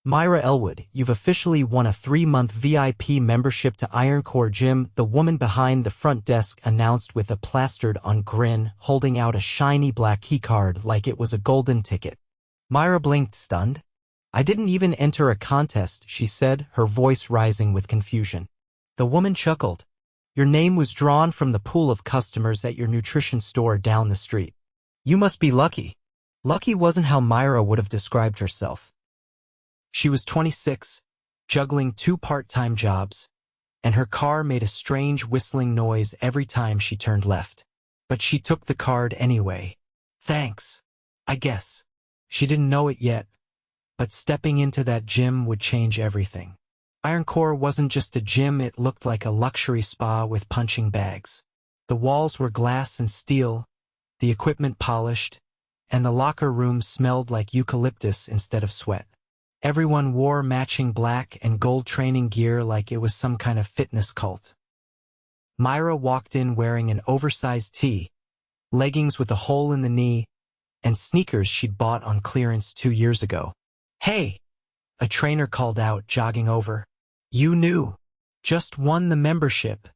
Myra Elwood, you've officially won a 3-month VIP membership to Ironcore Gym, the woman behind the front desk announced with a plastered-on grin, holding out a shiny black keycard like it was a golden ticket. Myra blinked, stunned. I didn't even enter a contest, she said, her voice rising with confusion. The woman chuckled. Your name was drawn from the pool of customers at your nutrition store down the street. You must be lucky. Lucky wasn't how Myra would have described herself. She was 26, juggling 2 part-time jobs, and her car made a strange whistling noise every time she turned left. But she took the card anyway. Thanks, I guess. She didn't know it yet, but stepping into that gym would change everything. Ironcore wasn't just a gym, it looked like a luxury spa with punching bags. The walls were glass and steel, the equipment polished, and the locker rooms smelled like eucalyptus instead of sweat. Everyone wore matching black and gold training gear like it was some kind of fitness cult. Myra walked in wearing an oversized tee, leggings with a hole in the knee, and sneakers she'd bought on clearance 2 years ago. Hey! A trainer called out, jogging over. You knew. Just won the membership,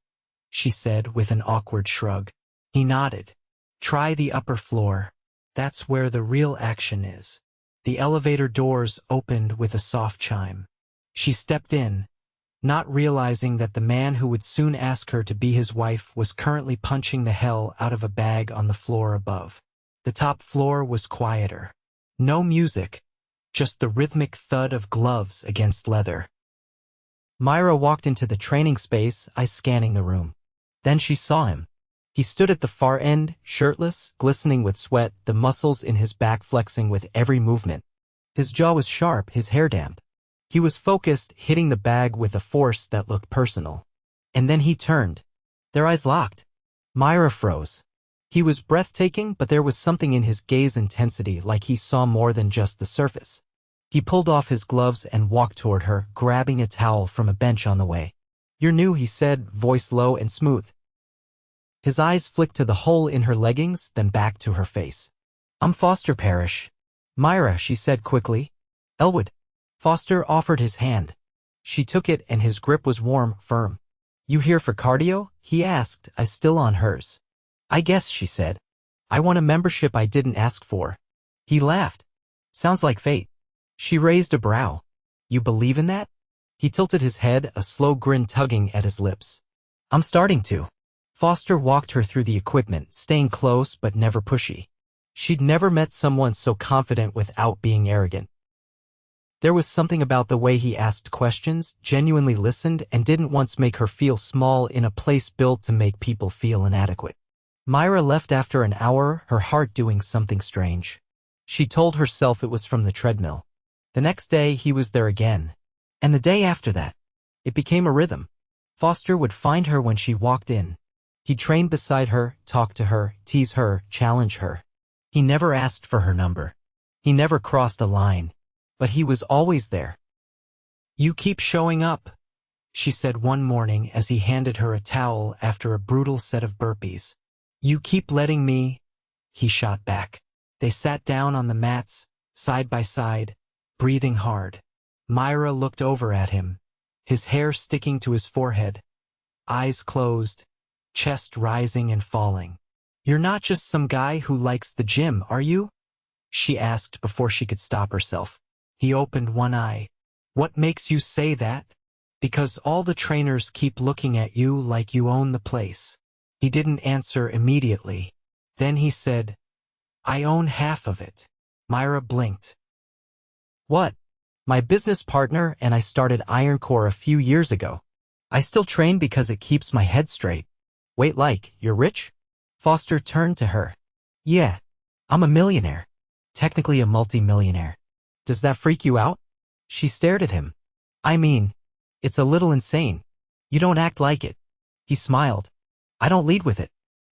she said with an awkward shrug. He nodded. Try the upper floor. That's where the real action is. The elevator doors opened with a soft chime. She stepped in, not realizing that the man who would soon ask her to be his wife was currently punching the hell out of a bag on the floor above. The top floor was quieter. No music, just the rhythmic thud of gloves against leather. Myra walked into the training space, eyes scanning the room. Then she saw him. He stood at the far end, shirtless, glistening with sweat, the muscles in his back flexing with every movement. His jaw was sharp, his hair damp. He was focused, hitting the bag with a force that looked personal. And then he turned. Their eyes locked. Myra froze. He was breathtaking, but there was something in his gaze intensity, like he saw more than just the surface. He pulled off his gloves and walked toward her, grabbing a towel from a bench on the way. You're new, he said, voice low and smooth. His eyes flicked to the hole in her leggings, then back to her face. I'm Foster Parrish. Myra, she said quickly. Elwood. Foster offered his hand. She took it and his grip was warm, firm. You here for cardio? He asked, eyes still on hers. I guess, she said. I want a membership I didn't ask for. He laughed. Sounds like fate. She raised a brow. You believe in that? He tilted his head, a slow grin tugging at his lips. I'm starting to. Foster walked her through the equipment, staying close but never pushy. She'd never met someone so confident without being arrogant. There was something about the way he asked questions, genuinely listened, and didn't once make her feel small in a place built to make people feel inadequate. Myra left after an hour, her heart doing something strange. She told herself it was from the treadmill. The next day he was there again. And the day after that. It became a rhythm. Foster would find her when she walked in. He trained beside her, talked to her, tease her, challenge her. He never asked for her number. He never crossed a line. But he was always there. You keep showing up, she said one morning as he handed her a towel after a brutal set of burpees. You keep letting me, he shot back. They sat down on the mats, side by side, breathing hard. Myra looked over at him, his hair sticking to his forehead, eyes closed, chest rising and falling. You're not just some guy who likes the gym, are you? She asked before she could stop herself. He opened one eye. What makes you say that? Because all the trainers keep looking at you like you own the place. He didn't answer immediately. Then he said, I own half of it. Myra blinked. What? My business partner and I started Ironcore a few years ago. I still train because it keeps my head straight. Wait, like, you're rich? Foster turned to her. Yeah, I'm a millionaire. Technically a multi-millionaire. Does that freak you out? She stared at him. I mean, it's a little insane. You don't act like it. He smiled. I don't lead with it.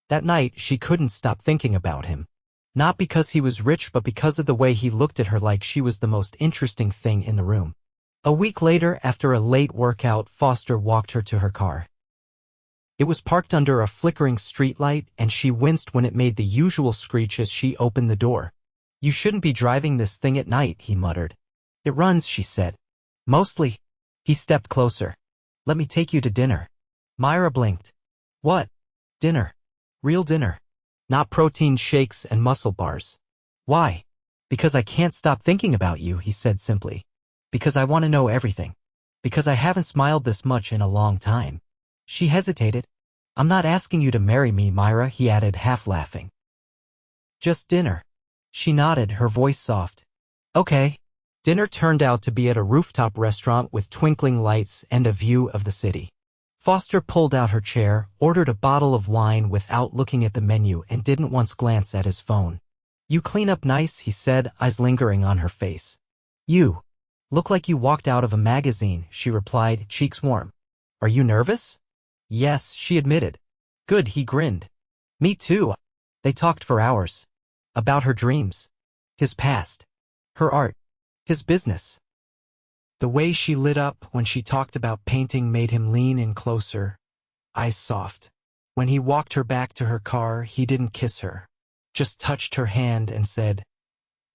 That night, she couldn't stop thinking about him. Not because he was rich, but because of the way he looked at her like she was the most interesting thing in the room. A week later, after a late workout, Foster walked her to her car. It was parked under a flickering streetlight, and she winced when it made the usual screech as she opened the door. You shouldn't be driving this thing at night, he muttered. It runs, she said. Mostly. He stepped closer. Let me take you to dinner. Myra blinked. What? Dinner. Real dinner. Not protein shakes and muscle bars. Why? Because I can't stop thinking about you, he said simply. Because I want to know everything. Because I haven't smiled this much in a long time. She hesitated. I'm not asking you to marry me, Myra, he added, half laughing. Just dinner. She nodded, her voice soft. Okay. Dinner turned out to be at a rooftop restaurant with twinkling lights and a view of the city. Foster pulled out her chair, ordered a bottle of wine without looking at the menu, and didn't once glance at his phone. You clean up nice, he said, eyes lingering on her face. You look like you walked out of a magazine, she replied, cheeks warm. Are you nervous? Yes, she admitted. Good, he grinned. Me too. They talked for hours. About her dreams. His past. Her art. His business. The way she lit up when she talked about painting made him lean in closer, eyes soft. When he walked her back to her car, he didn't kiss her, just touched her hand and said,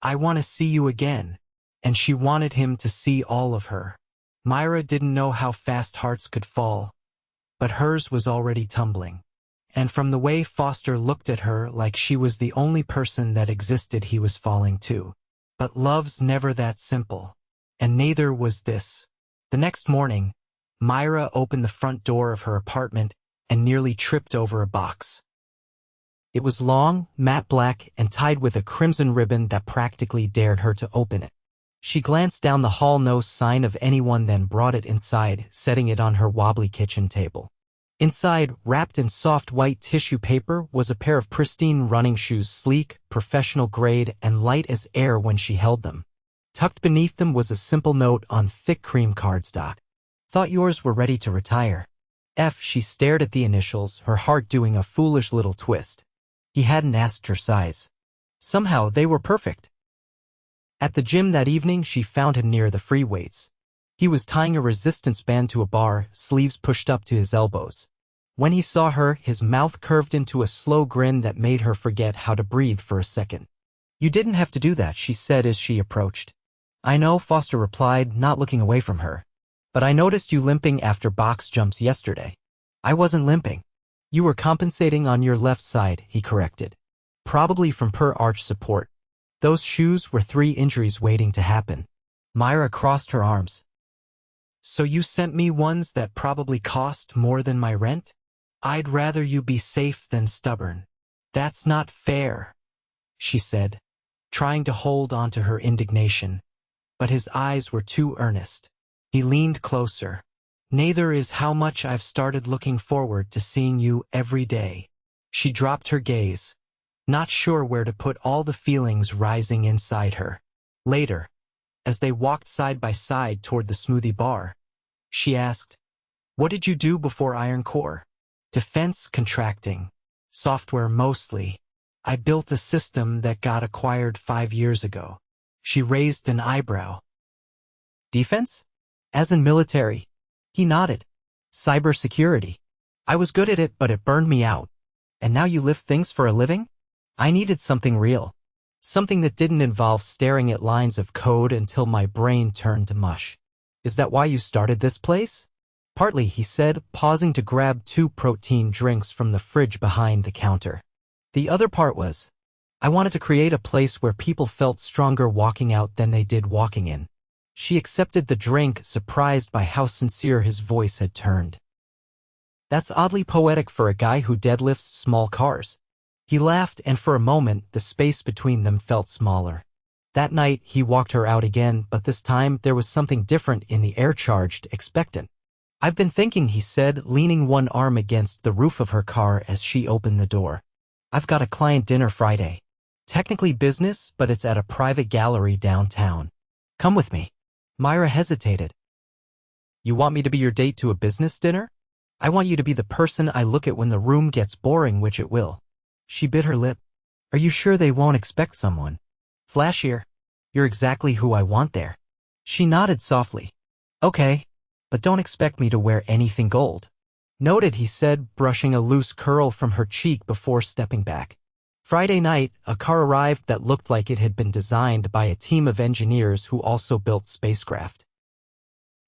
I want to see you again. And she wanted him to see all of her. Myra didn't know how fast hearts could fall, but hers was already tumbling. And from the way Foster looked at her like she was the only person that existed, he was falling too. But love's never that simple. And neither was this. The next morning, Myra opened the front door of her apartment and nearly tripped over a box. It was long, matte black, and tied with a crimson ribbon that practically dared her to open it. She glanced down the hall, no sign of anyone, then brought it inside, setting it on her wobbly kitchen table. Inside, wrapped in soft white tissue paper, was a pair of pristine running shoes, sleek, professional grade, and light as air when she held them. Tucked beneath them was a simple note on thick cream cardstock. Thought yours were ready to retire. F. She stared at the initials, her heart doing a foolish little twist. He hadn't asked her size. Somehow they were perfect. At the gym that evening, she found him near the free weights. He was tying a resistance band to a bar, sleeves pushed up to his elbows. When he saw her, his mouth curved into a slow grin that made her forget how to breathe for a second. You didn't have to do that, she said as she approached. I know, Foster replied, not looking away from her. But I noticed you limping after box jumps yesterday. I wasn't limping. You were compensating on your left side, he corrected. Probably from per arch support. Those shoes were 3 injuries waiting to happen. Myra crossed her arms. So you sent me ones that probably cost more than my rent? I'd rather you be safe than stubborn. That's not fair, she said, trying to hold on to her indignation. But his eyes were too earnest. He leaned closer. Neither is how much I've started looking forward to seeing you every day. She dropped her gaze, not sure where to put all the feelings rising inside her. Later, as they walked side by side toward the smoothie bar, she asked, What did you do before Iron Core? Defense contracting. Software mostly. I built a system that got acquired 5 years ago. She raised an eyebrow. Defense? As in military. He nodded. Cybersecurity. I was good at it, but it burned me out. And now you lift things for a living? I needed something real. Something that didn't involve staring at lines of code until my brain turned to mush. Is that why you started this place? Partly, he said, pausing to grab 2 protein drinks from the fridge behind the counter. The other part was, I wanted to create a place where people felt stronger walking out than they did walking in. She accepted the drink, surprised by how sincere his voice had turned. That's oddly poetic for a guy who deadlifts small cars. He laughed, and for a moment, the space between them felt smaller. That night, he walked her out again, but this time there was something different in the air, charged, expectant. I've been thinking, he said, leaning one arm against the roof of her car as she opened the door. I've got a client dinner Friday. Technically business, but it's at a private gallery downtown. Come with me. Myra hesitated. You want me to be your date to a business dinner? I want you to be the person I look at when the room gets boring, which it will. She bit her lip. Are you sure they won't expect someone flashier? You're exactly who I want there. She nodded softly. Okay, but don't expect me to wear anything gold. Noted, he said, brushing a loose curl from her cheek before stepping back. Friday night, a car arrived that looked like it had been designed by a team of engineers who also built spacecraft.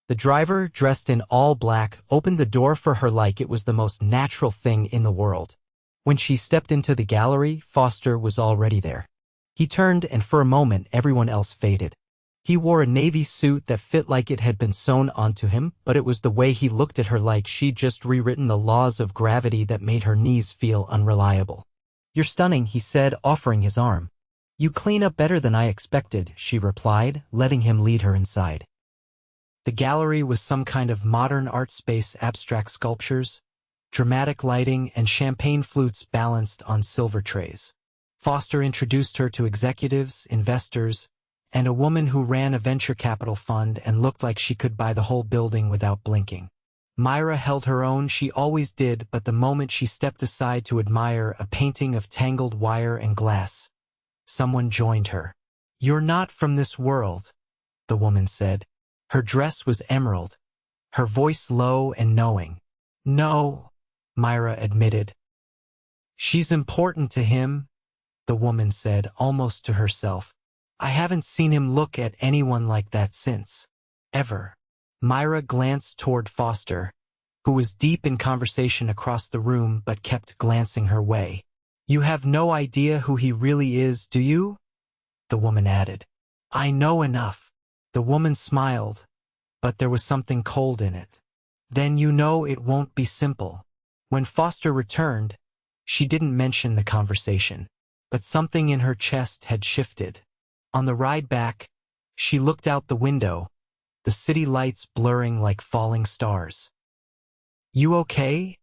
The driver, dressed in all black, opened the door for her like it was the most natural thing in the world. When she stepped into the gallery, Foster was already there. He turned, and for a moment everyone else faded. He wore a navy suit that fit like it had been sewn onto him, but it was the way he looked at her like she'd just rewritten the laws of gravity that made her knees feel unreliable. "You're stunning," he said, offering his arm. "You clean up better than I expected," she replied, letting him lead her inside. The gallery was some kind of modern art space, abstract sculptures, dramatic lighting, and champagne flutes balanced on silver trays. Foster introduced her to executives, investors, and a woman who ran a venture capital fund and looked like she could buy the whole building without blinking. Myra held her own, she always did, but the moment she stepped aside to admire a painting of tangled wire and glass, someone joined her. "You're not from this world," the woman said. Her dress was emerald, her voice low and knowing. "No," Myra admitted. "She's important to him," the woman said, almost to herself. "I haven't seen him look at anyone like that since. Ever." Myra glanced toward Foster, who was deep in conversation across the room but kept glancing her way. "You have no idea who he really is, do you?" the woman added. "I know enough." The woman smiled, but there was something cold in it. "Then you know it won't be simple." When Foster returned, she didn't mention the conversation, but something in her chest had shifted. On the ride back, she looked out the window, the city lights blurring like falling stars. "You okay?"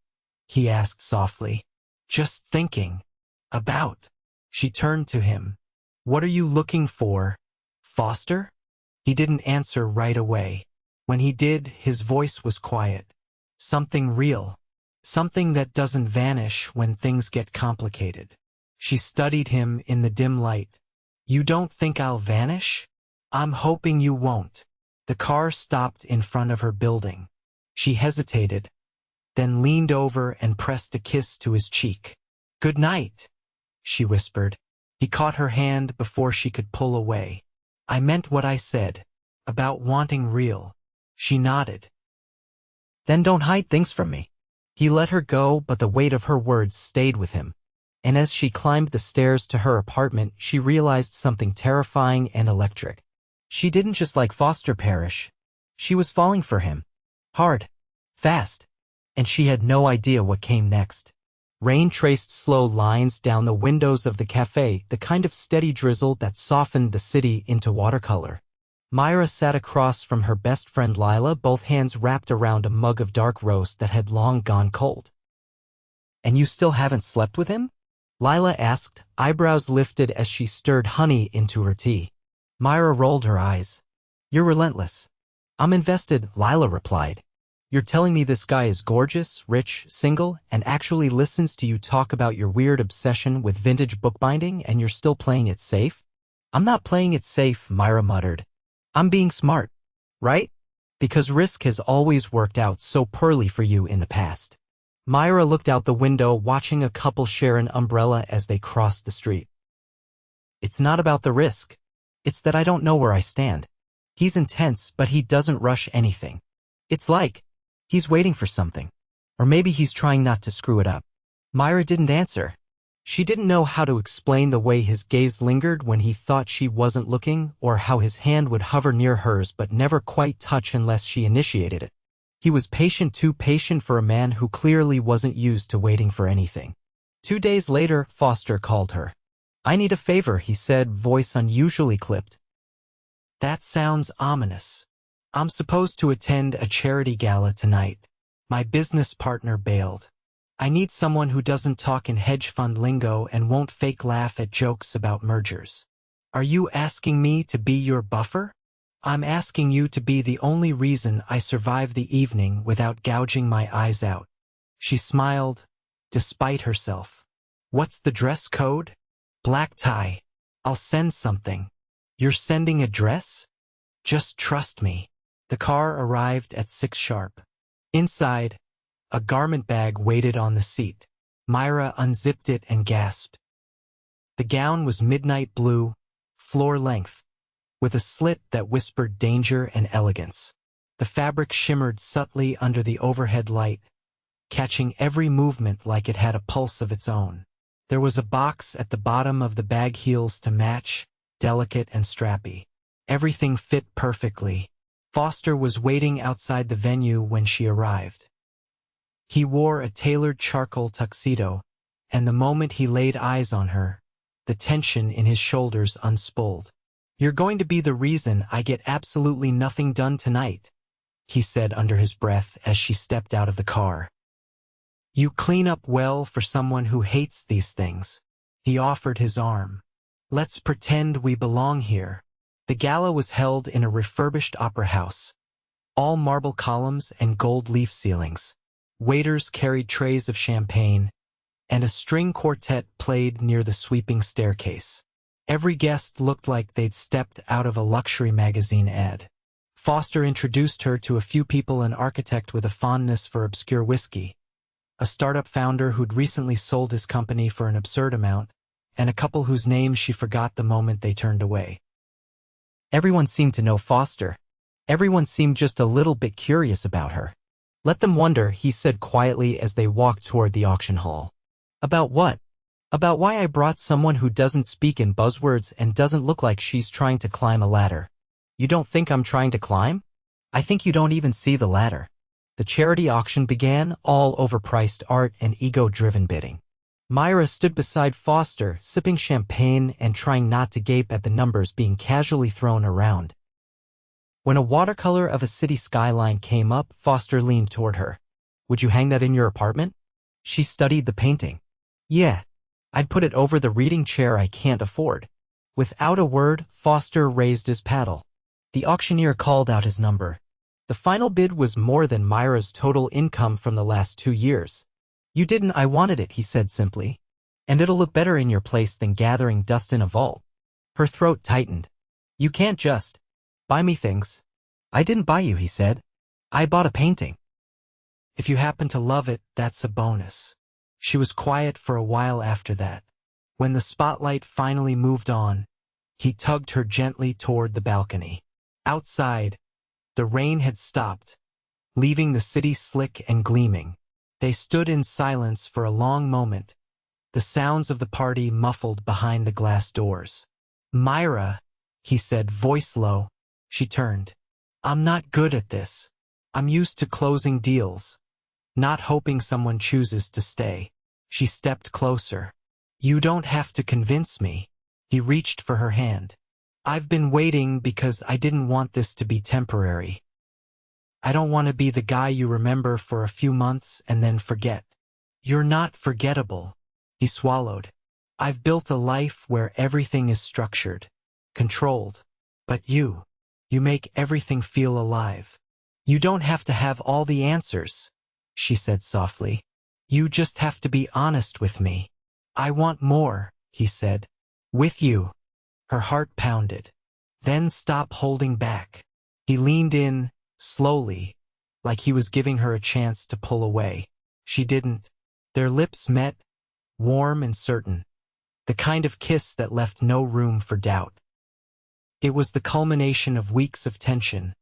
he asked softly. "Just thinking. About." She turned to him. "What are you looking for, Foster?" He didn't answer right away. When he did, his voice was quiet. "Something real. Something that doesn't vanish when things get complicated." She studied him in the dim light. "You don't think I'll vanish?" "I'm hoping you won't." The car stopped in front of her building. She hesitated, then leaned over and pressed a kiss to his cheek. "Good night," she whispered. He caught her hand before she could pull away. "I meant what I said, about wanting real." She nodded. "Then don't hide things from me." He let her go, but the weight of her words stayed with him. And as she climbed the stairs to her apartment, she realized something terrifying and electric. She didn't just like Foster Parrish. She was falling for him. Hard. Fast. And she had no idea what came next. Rain traced slow lines down the windows of the cafe, the kind of steady drizzle that softened the city into watercolor. Myra sat across from her best friend Lila, both hands wrapped around a mug of dark roast that had long gone cold. "And you still haven't slept with him?" Lila asked, eyebrows lifted as she stirred honey into her tea. Myra rolled her eyes. "You're relentless." "I'm invested," Lila replied. "You're telling me this guy is gorgeous, rich, single, and actually listens to you talk about your weird obsession with vintage bookbinding, and you're still playing it safe?" "I'm not playing it safe," Myra muttered. "I'm being smart, right? Because risk has always worked out so poorly for you in the past." Myra looked out the window, watching a couple share an umbrella as they crossed the street. "It's not about the risk. It's that I don't know where I stand. He's intense, but he doesn't rush anything. It's like he's waiting for something. Or maybe he's trying not to screw it up." Myra didn't answer. She didn't know how to explain the way his gaze lingered when he thought she wasn't looking, or how his hand would hover near hers but never quite touch unless she initiated it. He was patient, too patient for a man who clearly wasn't used to waiting for anything. 2 days later, Foster called her. "I need a favor," he said, voice unusually clipped. "That sounds ominous. I'm supposed to attend a charity gala tonight. My business partner bailed. I need someone who doesn't talk in hedge fund lingo and won't fake laugh at jokes about mergers. Are you asking me to be your buffer? I'm asking you to be the only reason I survive the evening without gouging my eyes out." She smiled, despite herself. "What's the dress code?" "Black tie. I'll send something." "You're sending a dress?" "Just trust me." The car arrived at 6 sharp. Inside, a garment bag waited on the seat. Myra unzipped it and gasped. The gown was midnight blue, floor length, with a slit that whispered danger and elegance. The fabric shimmered subtly under the overhead light, catching every movement like it had a pulse of its own. There was a box at the bottom of the bag, heels to match, delicate and strappy. Everything fit perfectly. Foster was waiting outside the venue when she arrived. He wore a tailored charcoal tuxedo, and the moment he laid eyes on her, the tension in his shoulders unspooled. "You're going to be the reason I get absolutely nothing done tonight," he said under his breath as she stepped out of the car. "You clean up well for someone who hates these things." He offered his arm. "Let's pretend we belong here." The gala was held in a refurbished opera house, all marble columns and gold leaf ceilings. Waiters carried trays of champagne, and a string quartet played near the sweeping staircase. Every guest looked like they'd stepped out of a luxury magazine ad. Foster introduced her to a few people: an architect with a fondness for obscure whiskey, a startup founder who'd recently sold his company for an absurd amount, and a couple whose names she forgot the moment they turned away. Everyone seemed to know Foster. Everyone seemed just a little bit curious about her. "Let them wonder," he said quietly as they walked toward the auction hall. "About what?" "About why I brought someone who doesn't speak in buzzwords and doesn't look like she's trying to climb a ladder." "You don't think I'm trying to climb? I think you don't even see the ladder." The charity auction began, all overpriced art and ego-driven bidding. Myra stood beside Foster, sipping champagne and trying not to gape at the numbers being casually thrown around. When a watercolor of a city skyline came up, Foster leaned toward her. "Would you hang that in your apartment?" She studied the painting. "Yeah, I'd put it over the reading chair I can't afford." Without a word, Foster raised his paddle. The auctioneer called out his number. The final bid was more than Myra's total income from the last 2 years. "You didn't, I wanted it," he said simply. "And it'll look better in your place than gathering dust in a vault." Her throat tightened. "You can't just buy me things." "I didn't buy you," he said. "I bought a painting. If you happen to love it, that's a bonus." She was quiet for a while after that. When the spotlight finally moved on, he tugged her gently toward the balcony. Outside, the rain had stopped, leaving the city slick and gleaming. They stood in silence for a long moment, the sounds of the party muffled behind the glass doors. "Myra," he said, voice low. She turned. "I'm not good at this. I'm used to closing deals, not hoping someone chooses to stay." She stepped closer. "You don't have to convince me." He reached for her hand. "I've been waiting because I didn't want this to be temporary. I don't want to be the guy you remember for a few months and then forget." "You're not forgettable." He swallowed. "I've built a life where everything is structured, controlled. But you make everything feel alive. You don't have to have all the answers," she said softly. "You just have to be honest with me." "I want more," he said. "With you." Her heart pounded. "Then stop holding back." He leaned in, slowly, like he was giving her a chance to pull away. She didn't. Their lips met, warm and certain, the kind of kiss that left no room for doubt. It was the culmination of weeks of tension,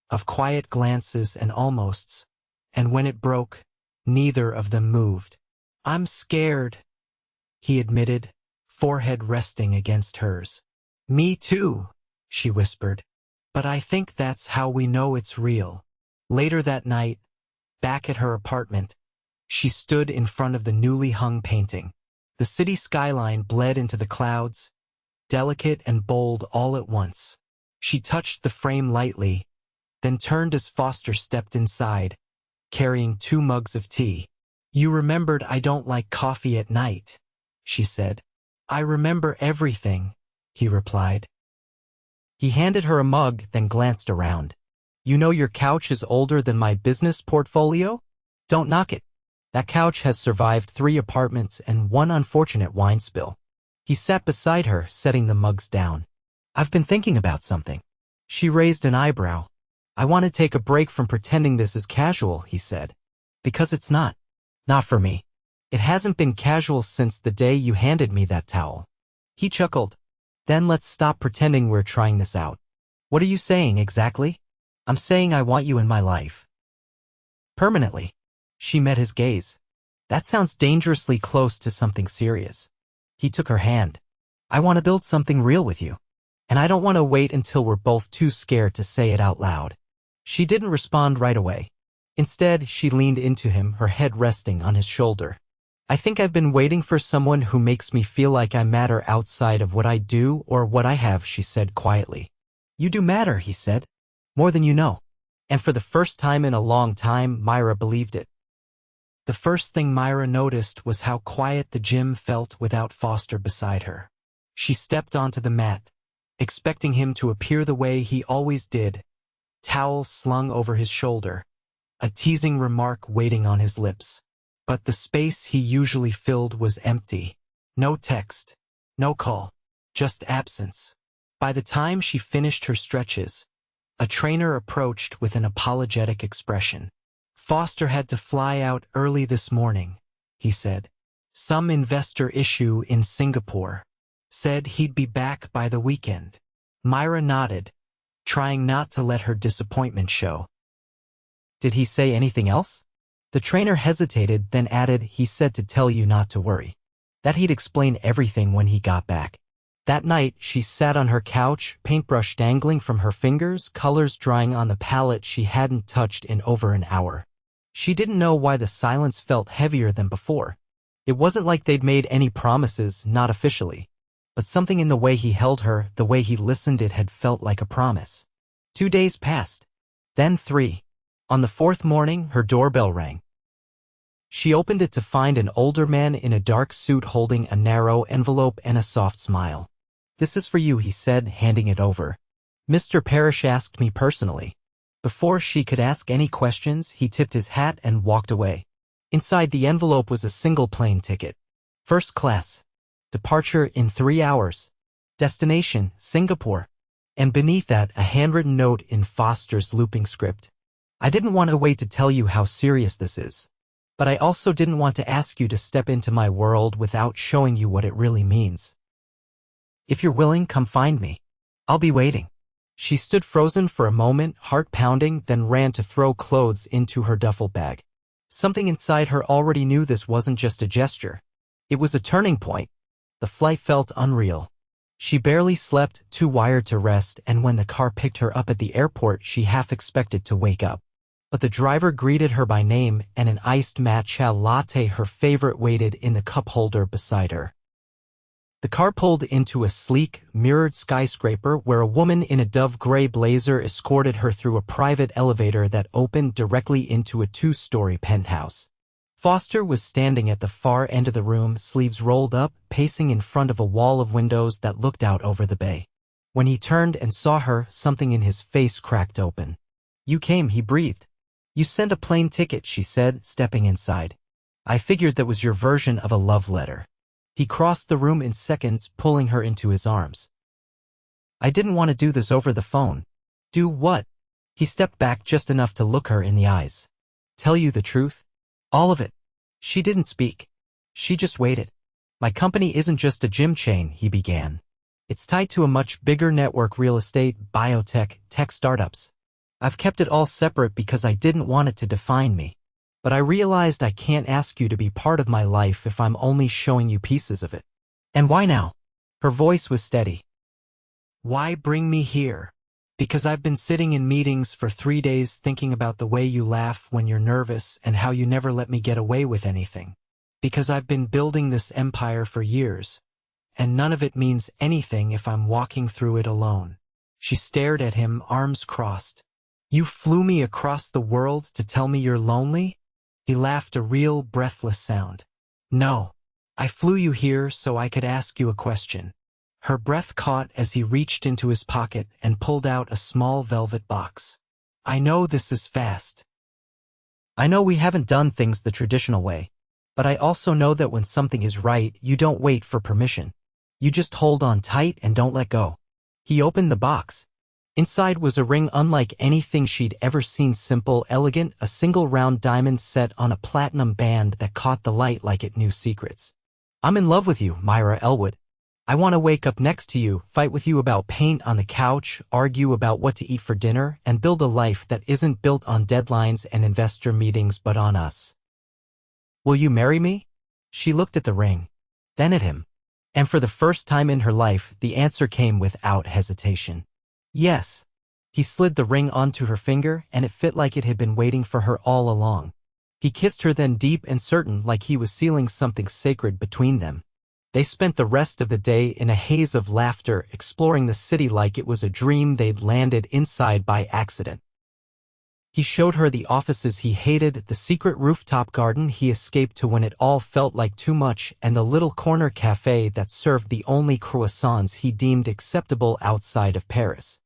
of quiet glances and almosts, and when it broke, neither of them moved. "I'm scared," he admitted, forehead resting against hers. "Me too," she whispered. "But I think that's how we know it's real." Later that night, back at her apartment, she stood in front of the newly hung painting. The city skyline bled into the clouds, delicate and bold all at once. She touched the frame lightly, then turned as Foster stepped inside, carrying 2 mugs of tea. "You remembered I don't like coffee at night," she said. "I remember everything," he replied. He handed her a mug, then glanced around. "You know your couch is older than my business portfolio? Don't knock it. That couch has survived 3 apartments and 1 unfortunate wine spill." He sat beside her, setting the mugs down. "I've been thinking about something." She raised an eyebrow. "I want to take a break from pretending this is casual," he said. "Because it's not. Not for me. It hasn't been casual since the day you handed me that towel." He chuckled. "Then let's stop pretending we're trying this out." "What are you saying exactly?" I'm saying I want you in my life. Permanently. She met his gaze. That sounds dangerously close to something serious. He took her hand. I want to build something real with you. And I don't want to wait until we're both too scared to say it out loud. She didn't respond right away. Instead, she leaned into him, her head resting on his shoulder. I think I've been waiting for someone who makes me feel like I matter outside of what I do or what I have, she said quietly. You do matter, he said. More than you know. And for the first time in a long time, Myra believed it. The first thing Myra noticed was how quiet the gym felt without Foster beside her. She stepped onto the mat, expecting him to appear the way he always did, towel slung over his shoulder, a teasing remark waiting on his lips. But the space he usually filled was empty. No text, no call, just absence. By the time she finished her stretches, a trainer approached with an apologetic expression. Foster had to fly out early this morning, he said. Some investor issue in Singapore. Said he'd be back by the weekend. Myra nodded, trying not to let her disappointment show. Did he say anything else? The trainer hesitated, then added, he said to tell you not to worry. That he'd explain everything when he got back. That night, she sat on her couch, paintbrush dangling from her fingers, colors drying on the palette she hadn't touched in over an hour. She didn't know why the silence felt heavier than before. It wasn't like they'd made any promises, not officially. But something in the way he held her, the way he listened, it had felt like a promise. 2 days passed. Then 3. On the 4th morning, her doorbell rang. She opened it to find an older man in a dark suit holding a narrow envelope and a soft smile. This is for you, he said, handing it over. Mr. Parrish asked me personally. Before she could ask any questions, he tipped his hat and walked away. Inside the envelope was a single plane ticket. First class. Departure in 3 hours. Destination, Singapore. And beneath that, a handwritten note in Foster's looping script. I didn't want to wait to tell you how serious this is. But I also didn't want to ask you to step into my world without showing you what it really means. If you're willing, come find me. I'll be waiting. She stood frozen for a moment, heart pounding, then ran to throw clothes into her duffel bag. Something inside her already knew this wasn't just a gesture. It was a turning point. The flight felt unreal. She barely slept, too wired to rest, and when the car picked her up at the airport, she half expected to wake up. But the driver greeted her by name, and an iced matcha latte, her favorite, waited in the cup holder beside her. The car pulled into a sleek, mirrored skyscraper where a woman in a dove-gray blazer escorted her through a private elevator that opened directly into a 2-story penthouse. Foster was standing at the far end of the room, sleeves rolled up, pacing in front of a wall of windows that looked out over the bay. When he turned and saw her, something in his face cracked open. You came, he breathed. You sent a plane ticket, she said, stepping inside. I figured that was your version of a love letter. He crossed the room in seconds, pulling her into his arms. I didn't want to do this over the phone. Do what? He stepped back just enough to look her in the eyes. Tell you the truth? All of it. She didn't speak. She just waited. My company isn't just a gym chain, he began. It's tied to a much bigger network: real estate, biotech, tech startups. I've kept it all separate because I didn't want it to define me. But I realized I can't ask you to be part of my life if I'm only showing you pieces of it. And why now? Her voice was steady. Why bring me here? Because I've been sitting in meetings for 3 days thinking about the way you laugh when you're nervous and how you never let me get away with anything. Because I've been building this empire for years, and none of it means anything if I'm walking through it alone. She stared at him, arms crossed. You flew me across the world to tell me you're lonely? He laughed, a real, breathless sound. No, I flew you here so I could ask you a question. Her breath caught as he reached into his pocket and pulled out a small velvet box. I know this is fast. I know we haven't done things the traditional way. But I also know that when something is right, you don't wait for permission. You just hold on tight and don't let go. He opened the box. Inside was a ring unlike anything she'd ever seen, simple, elegant, a single round diamond set on a platinum band that caught the light like it knew secrets. I'm in love with you, Myra Elwood. I want to wake up next to you, fight with you about paint on the couch, argue about what to eat for dinner, and build a life that isn't built on deadlines and investor meetings but on us. Will you marry me? She looked at the ring, then at him. And for the first time in her life, the answer came without hesitation. Yes. He slid the ring onto her finger, and it fit like it had been waiting for her all along. He kissed her then, deep and certain, like he was sealing something sacred between them. They spent the rest of the day in a haze of laughter, exploring the city like it was a dream they'd landed inside by accident. He showed her the offices he hated, the secret rooftop garden he escaped to when it all felt like too much, and the little corner cafe that served the only croissants he deemed acceptable outside of Paris.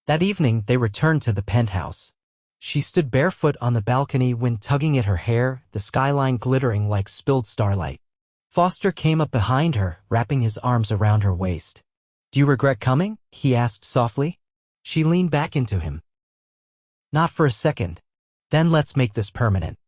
That evening, they returned to the penthouse. She stood barefoot on the balcony, wind tugging at her hair, the skyline glittering like spilled starlight. Foster came up behind her, wrapping his arms around her waist. "Do you regret coming?" he asked softly. She leaned back into him. "Not for a second." "Then let's make this permanent."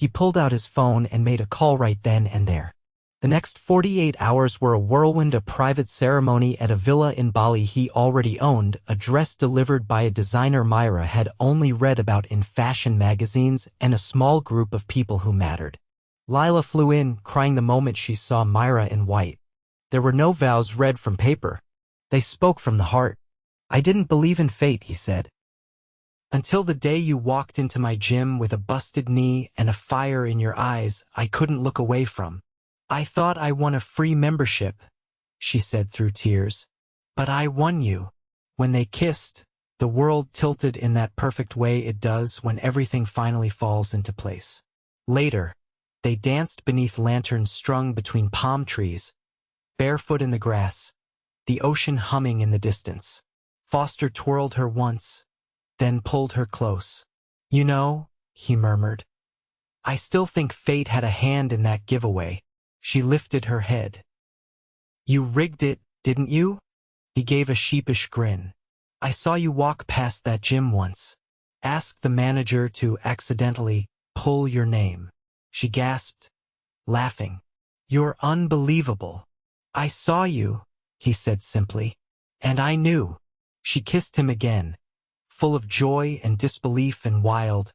He pulled out his phone and made a call right then and there. The next 48 hours were a whirlwind, a private ceremony at a villa in Bali he already owned, a dress delivered by a designer Myra had only read about in fashion magazines, and a small group of people who mattered. Lila flew in, crying the moment she saw Myra in white. There were no vows read from paper. They spoke from the heart. "I didn't believe in fate," he said. "Until the day you walked into my gym with a busted knee and a fire in your eyes I couldn't look away from. I thought I won a free membership," she said through tears. "But I won you." When they kissed, the world tilted in that perfect way it does when everything finally falls into place. Later, they danced beneath lanterns strung between palm trees, barefoot in the grass, the ocean humming in the distance. Foster twirled her once, then pulled her close. "You know," he murmured, "I still think fate had a hand in that giveaway." She lifted her head. "You rigged it, didn't you?" He gave a sheepish grin. "I saw you walk past that gym once. Asked the manager to accidentally pull your name." She gasped, laughing. "You're unbelievable." "I saw you," he said simply. "And I knew." She kissed him again, full of joy and disbelief and wild,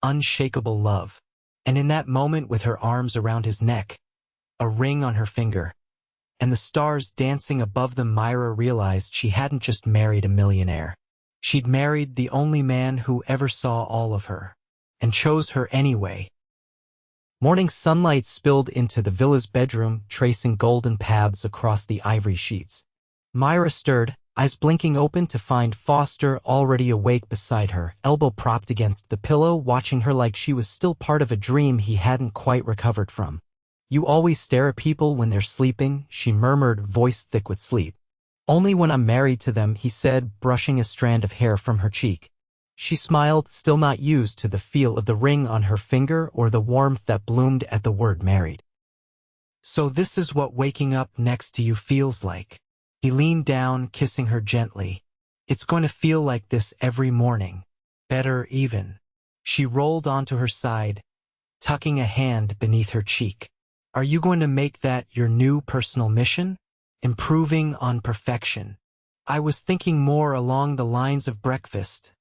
unshakable love. And in that moment, with her arms around his neck, a ring on her finger, and the stars dancing above them, Myra realized she hadn't just married a millionaire. She'd married the only man who ever saw all of her, and chose her anyway. Morning sunlight spilled into the villa's bedroom, tracing golden paths across the ivory sheets. Myra stirred, eyes blinking open to find Foster already awake beside her, elbow propped against the pillow, watching her like she was still part of a dream he hadn't quite recovered from. "You always stare at people when they're sleeping," she murmured, voice thick with sleep. "Only when I'm married to them," he said, brushing a strand of hair from her cheek. She smiled, still not used to the feel of the ring on her finger or the warmth that bloomed at the word married. "So this is what waking up next to you feels like." He leaned down, kissing her gently. "It's going to feel like this every morning. Better even." She rolled onto her side, tucking a hand beneath her cheek. "Are you going to make that your new personal mission? Improving on perfection?" "I was thinking more along the lines of breakfast,"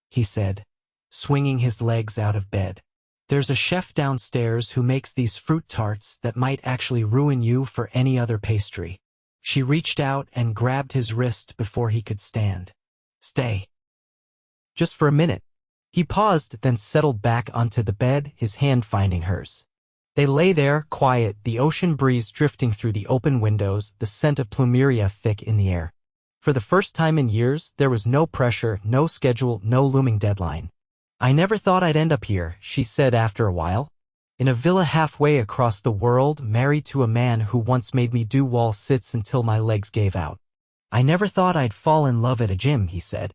he said, swinging his legs out of bed. "There's a chef downstairs who makes these fruit tarts that might actually ruin you for any other pastry." She reached out and grabbed his wrist before he could stand. "Stay." "Just for a minute." He paused, then settled back onto the bed, his hand finding hers. They lay there, quiet, the ocean breeze drifting through the open windows, the scent of plumeria thick in the air. For the first time in years, there was no pressure, no schedule, no looming deadline. "I never thought I'd end up here," she said after a while. "In a villa halfway across the world, married to a man who once made me do wall sits until my legs gave out." "I never thought I'd fall in love at a gym," he said.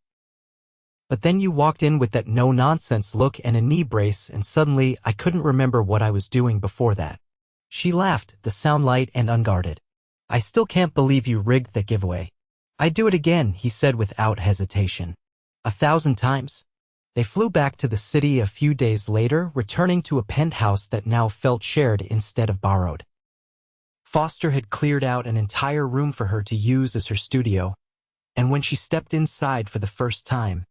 "But then you walked in with that no-nonsense look and a knee brace, and suddenly I couldn't remember what I was doing before that." She laughed, the sound light and unguarded. "I still can't believe you rigged that giveaway." "I'd do it again," he said without hesitation. 1,000 times. They flew back to the city a few days later, returning to a penthouse that now felt shared instead of borrowed. Foster had cleared out an entire room for her to use as her studio, and when she stepped inside for the first time,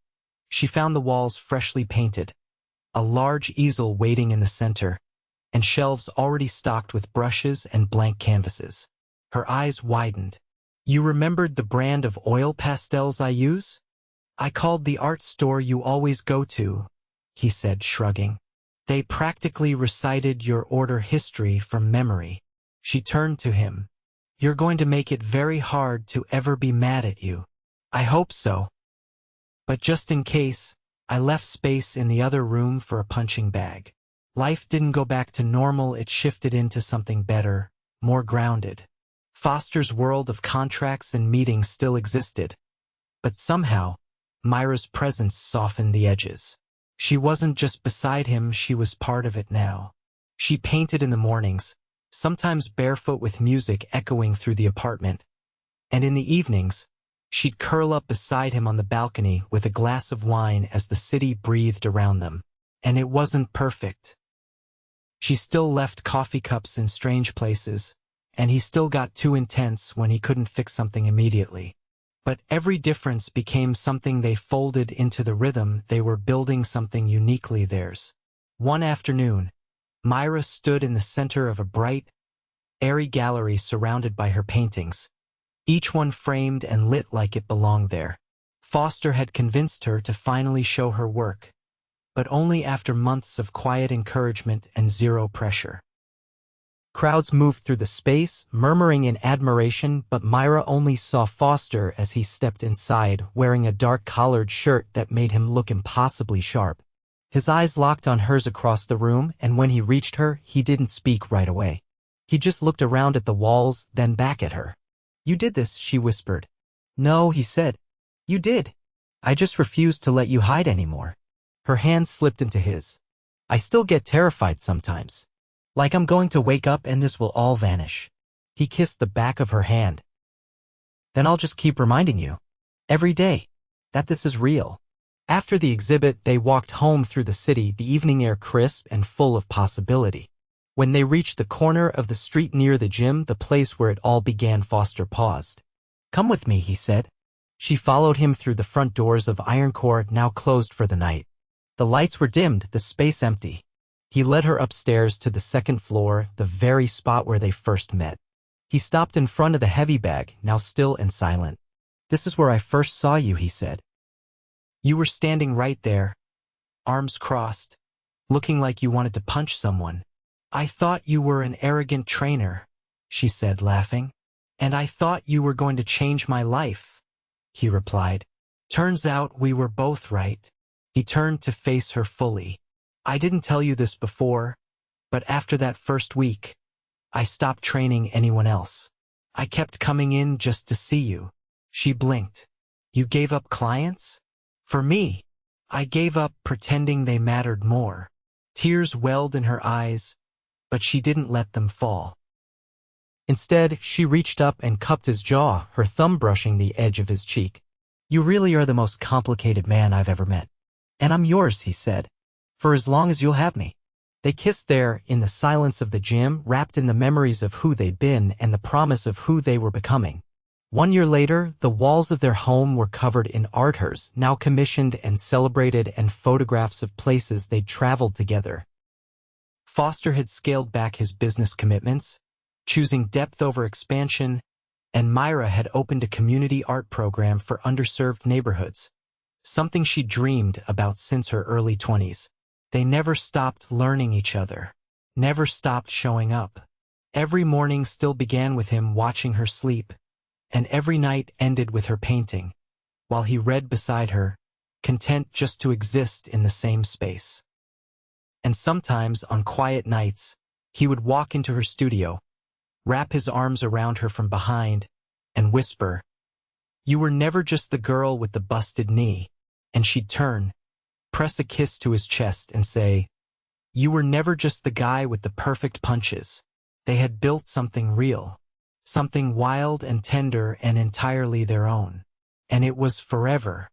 she found the walls freshly painted, a large easel waiting in the center, and shelves already stocked with brushes and blank canvases. Her eyes widened. "You remembered the brand of oil pastels I use? I called the art store you always go to," he said, shrugging. "They practically recited your order history from memory." She turned to him. "You're going to make it very hard to ever be mad at you." "I hope so. But just in case, I left space in the other room for a punching bag." Life didn't go back to normal, it shifted into something better, more grounded. Foster's world of contracts and meetings still existed, but somehow, Myra's presence softened the edges. She wasn't just beside him, she was part of it now. She painted in the mornings, sometimes barefoot with music echoing through the apartment, and in the evenings, she'd curl up beside him on the balcony with a glass of wine as the city breathed around them. And it wasn't perfect. She still left coffee cups in strange places, and he still got too intense when he couldn't fix something immediately. But every difference became something they folded into the rhythm. They were building something uniquely theirs. One afternoon, Myra stood in the center of a bright, airy gallery surrounded by her paintings, each one framed and lit like it belonged there. Foster had convinced her to finally show her work, but only after months of quiet encouragement and zero pressure. Crowds moved through the space, murmuring in admiration, but Myra only saw Foster as he stepped inside, wearing a dark collared shirt that made him look impossibly sharp. His eyes locked on hers across the room, and when he reached her, he didn't speak right away. He just looked around at the walls, then back at her. "You did this," she whispered. "No," he said. "You did. I just refused to let you hide anymore." Her hand slipped into his. "I still get terrified sometimes. Like I'm going to wake up and this will all vanish." He kissed the back of her hand. "Then I'll just keep reminding you, every day, that this is real." After the exhibit, they walked home through the city, the evening air crisp and full of possibility. When they reached the corner of the street near the gym, the place where it all began, Foster paused. "Come with me," he said. She followed him through the front doors of Ironcore, now closed for the night. The lights were dimmed, the space empty. He led her upstairs to the second floor, the very spot where they first met. He stopped in front of the heavy bag, now still and silent. "This is where I first saw you," he said. "You were standing right there, arms crossed, looking like you wanted to punch someone. I thought you were an arrogant trainer," she said, laughing. "And I thought you were going to change my life," he replied. "Turns out we were both right." He turned to face her fully. "I didn't tell you this before, but after that first week, I stopped training anyone else. I kept coming in just to see you." She blinked. "You gave up clients?" "For me, I gave up pretending they mattered more." Tears welled in her eyes, but she didn't let them fall. Instead, she reached up and cupped his jaw, her thumb brushing the edge of his cheek. "You really are the most complicated man I've ever met. And I'm yours," he said, "for as long as you'll have me." They kissed there, in the silence of the gym, wrapped in the memories of who they'd been and the promise of who they were becoming. 1 year later, the walls of their home were covered in art, hers, now commissioned and celebrated, and photographs of places they'd traveled together. Foster had scaled back his business commitments, choosing depth over expansion, and Myra had opened a community art program for underserved neighborhoods, something she dreamed about since her early 20s. They never stopped learning each other, never stopped showing up. Every morning still began with him watching her sleep, and every night ended with her painting, while he read beside her, content just to exist in the same space. And sometimes, on quiet nights, he would walk into her studio, wrap his arms around her from behind, and whisper, "You were never just the girl with the busted knee." And she'd turn, press a kiss to his chest, and say, "You were never just the guy with the perfect punches." They had built something real, something wild and tender and entirely their own. And it was forever.